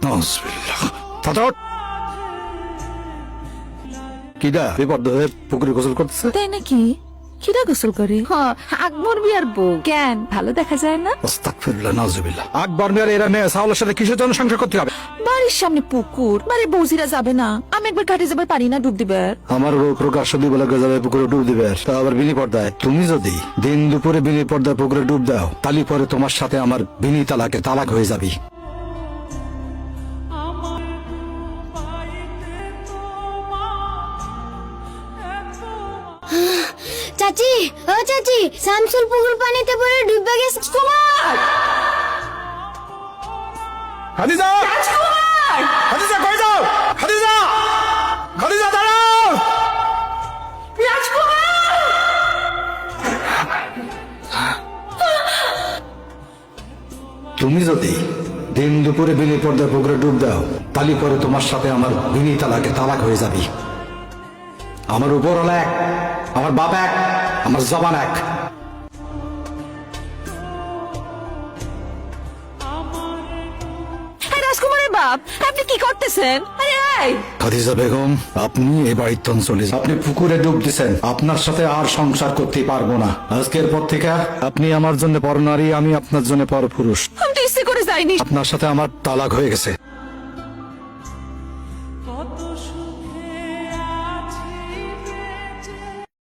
নাউজুবিল্লাহ। ফাটাট। কিডা বিপদ হয়ে পুকুরে গোসল করতেছে? তাই নাকি? কিরা গোসল করে? আকবর বিয়ার বউ। কেন ভালো দেখা যায় না? আস্তাগফিরুল্লাহ, নাউজুবিল্লাহ। আকবর মিয়ার এরা মেয়ে সাওলার সাথে কিসের জন্য সংসার করতে হবে? বাড়ির সামনে পুকুর, বাড়ির বৌজিরা যাবে না? আমি একবার ঘাটে যাবার পারি না ডুব দিবার? আমার প্রকাশ সদি বলে যাবে পুকুরে ডুব দিবে, তা আবার বিনি পর্দায়। তুমি যদি দিন দুপুরে বিনি পর্দায় পুকুরে ডুব দাও, তালি পরে তোমার সাথে আমার বিনি তালাকে তালাক হয়ে যাবি। চাচি, ও চাচি, শামসুল পুকুর পানিতে পড়ে ডুবে গেছে। কুমার! খাদিজা! রাজকুমার! খাদিজা কই যাও? খাদিজা! খাদিজা দাঁড়াও! রাজকুমার! তুমি যদি দিন দুপুরে বিনি পর্দায় পুকুরে ডুব দাও, তালি পরে তোমার সাথে আমার বিনি তালাকে তালাক হয়ে যাবি। আমার উপর হলো এক, আমার বাপ এক, আমার জবান এক। রাজকুমারের বাপ, আপনি কি করতেছেন? আরে এই! খাদিজা বেগম, আপনি এ বাড়ির চলে যান। আপনি পুকুরে ডুব দিচ্ছেন, আপনার সাথে আর সংসার করতে পারবো না। আজকের পর থেকে আপনি আমার জন্য পরনারী, আমি আপনার জন্য পরপুরুষ। আমি তো ইচ্ছে করে যাইনি। আপনার সাথে আমার তালাক হয়ে গেছে।